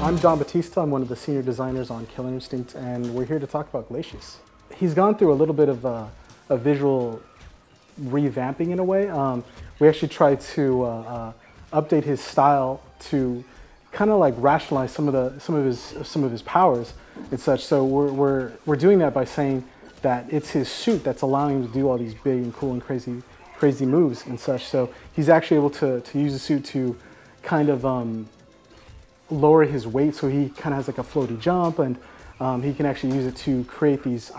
I'm John Batista. I'm one of the senior designers on Killer Instinct, and we're here to talk about Glacius. He's gone through a little bit of a visual revamping in a way. We actually tried to update his style to kind of like rationalize some of his powers and such. So we're doing that by saying that it's his suit that's allowing him to do all these big and cool and crazy moves and such. So he's actually able to use the suit to kind of lower his weight, so he kind of has like a floaty jump, and he can actually use it to create these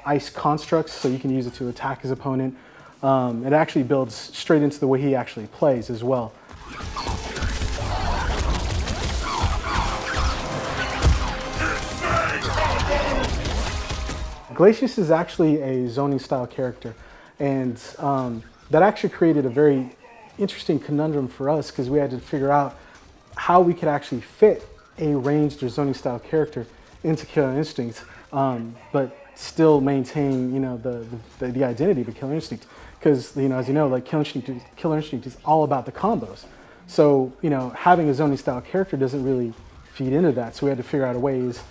ice constructs, so you can use it to attack his opponent. It actually builds straight into the way he actually plays as well. Glacius is actually a zoning style character, and that actually created a very interesting conundrum for us, because we had to figure out how we could actually fit a ranged or zoning style character into Killer Instinct, but still maintain, you know, the identity of a Killer Instinct. Because, you know, as you know, like Killer Instinct is all about the combos. So, you know, having a zoning style character doesn't really feed into that. So we had to figure out a ways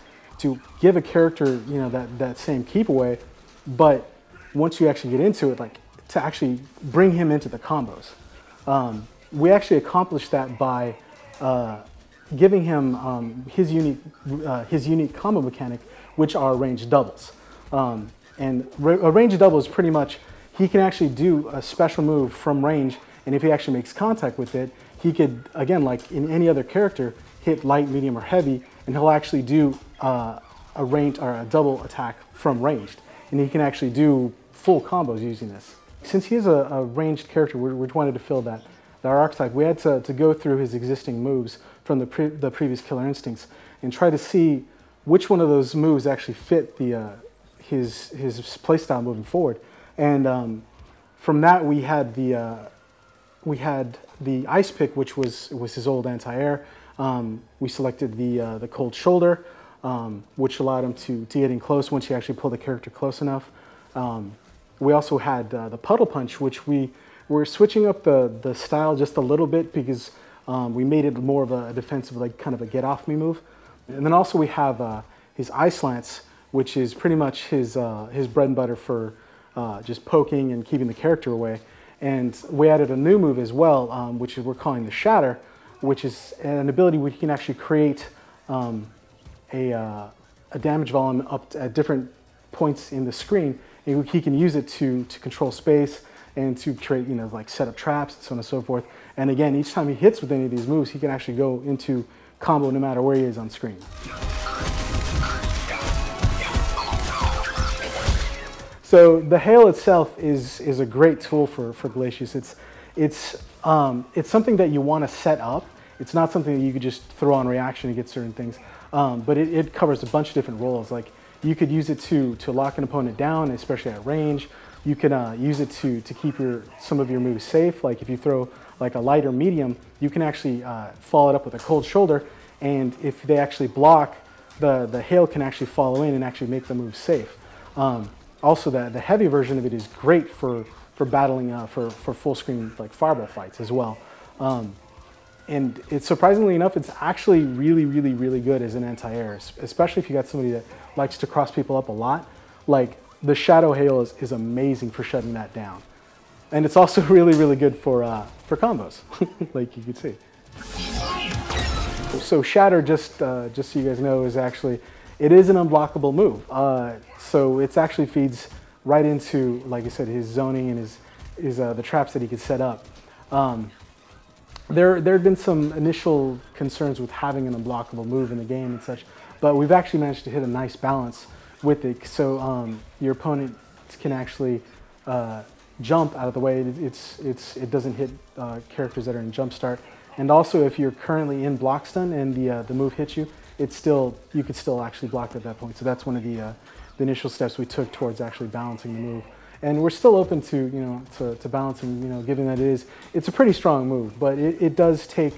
to give a character, you know, that same keep away, but once you actually get into it, like to actually bring him into the combos. We actually accomplished that by giving him his unique combo mechanic, which are ranged doubles. And a ranged double is pretty much, he can actually do a special move from range, and if he actually makes contact with it, he could, again, like in any other character, hit light, medium, or heavy, and he'll actually do a ranged or a double attack from ranged. And he can actually do full combos using this. Since he is a ranged character, we wanted to fill that archetype. We had to go through his existing moves from the previous Killer Instincts and try to see which one of those moves actually fit his playstyle moving forward. And from that, we had the ice pick, which was his old anti-air. We selected the cold shoulder, which allowed him to get in close once you actually pull the character close enough. We also had the puddle punch, which we're switching up the style just a little bit, because we made it more of a defensive, like kind of a get off me move. And then also we have his ice lance, which is pretty much his bread and butter for just poking and keeping the character away. And we added a new move as well, which we're calling the shatter, which is an ability where he can actually create a damage volume up at different points in the screen. And he can use it to control space and to create, you know, like set up traps and so on and so forth. And again, each time he hits with any of these moves, he can actually go into combo no matter where he is on screen. So the hail itself is a great tool for Glacius. It's something that you want to set up. It's not something that you could just throw on reaction to get certain things. But it covers a bunch of different roles. Like you could use it to lock an opponent down, especially at range. You can use it to keep some of your moves safe. Like if you throw like a light or medium, you can actually follow it up with a cold shoulder, and if they actually block, the hail can actually follow in and actually make the move safe. Also, the heavy version of it is great for battling for full screen like fireball fights as well. And it's surprisingly enough, it's actually really good as an anti-air, especially if you got somebody that likes to cross people up a lot. Like the shadow hail is amazing for shutting that down, and it's also really good for combos, like you can see. So shatter, just so you guys know, is actually, it is an unblockable move. So it actually feeds right into, like I said, his zoning and his the traps that he could set up. There had been some initial concerns with having an unblockable move in the game and such, but we've actually managed to hit a nice balance with it. So your opponent can actually jump out of the way. It doesn't hit characters that are in jump start. And also, if you're currently in block stun and the move hits you, you could still actually block at that point. So that's one of the initial steps we took towards actually balancing the move. And we're still open to, you know, to balancing, you know, given that it's a pretty strong move, but it does take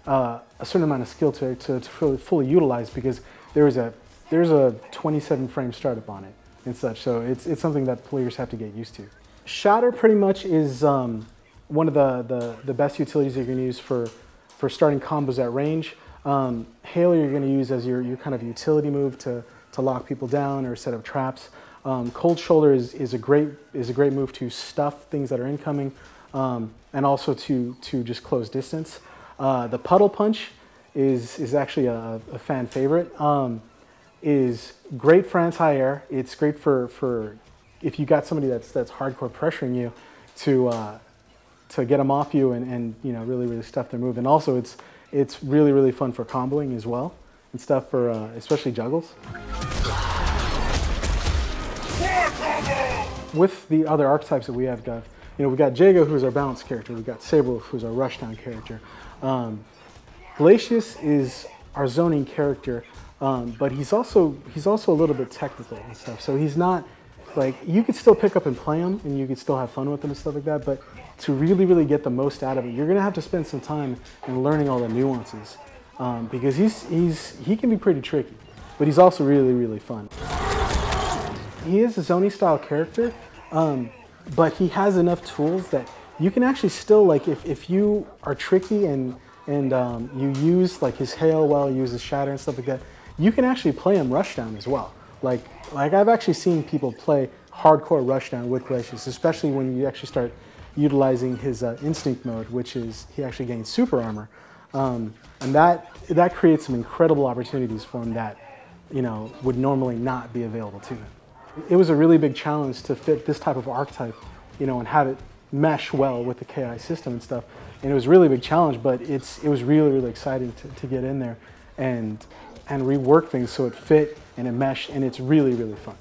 a certain amount of skill to fully utilize, because there's a 27 frame startup on it and such. So it's something that players have to get used to. Shatter pretty much is one of the best utilities that you can use for starting combos at range. Hail you're going to use as your kind of utility move to lock people down or set up traps. Cold Shoulder is a great move to stuff things that are incoming, and also to just close distance. The Puddle Punch is actually a fan favorite. Is great for anti-air. It's great for if you got somebody that's hardcore pressuring you to get them off you and you know really stuff their move. And also it's really fun for comboing as well and stuff for especially juggles. With the other archetypes that we have got, you know, we got Jago, who's our balance character. We've got Saberwolf, who's our rushdown character. Glacius is our zoning character, but he's also a little bit technical and stuff. So he's not like, you could still pick up and play him, and you could still have fun with him and stuff like that. But to really get the most out of it, you're gonna have to spend some time in learning all the nuances, because he can be pretty tricky, but he's also really fun. He is a zoning style character, but he has enough tools that you can actually still, like, if you are tricky and you use like his hail well, use his shatter and stuff like that, you can actually play him rushdown as well. Like I've actually seen people play hardcore rushdown with Glacius, especially when you actually start utilizing his instinct mode, which is he actually gains super armor, and that creates some incredible opportunities for him that, you know, would normally not be available to him. It was a really big challenge to fit this type of archetype, you know, and have it mesh well with the KI system and stuff. And it was a really big challenge, but it was really exciting to get in there and rework things so it fit and it meshed, and it's really fun.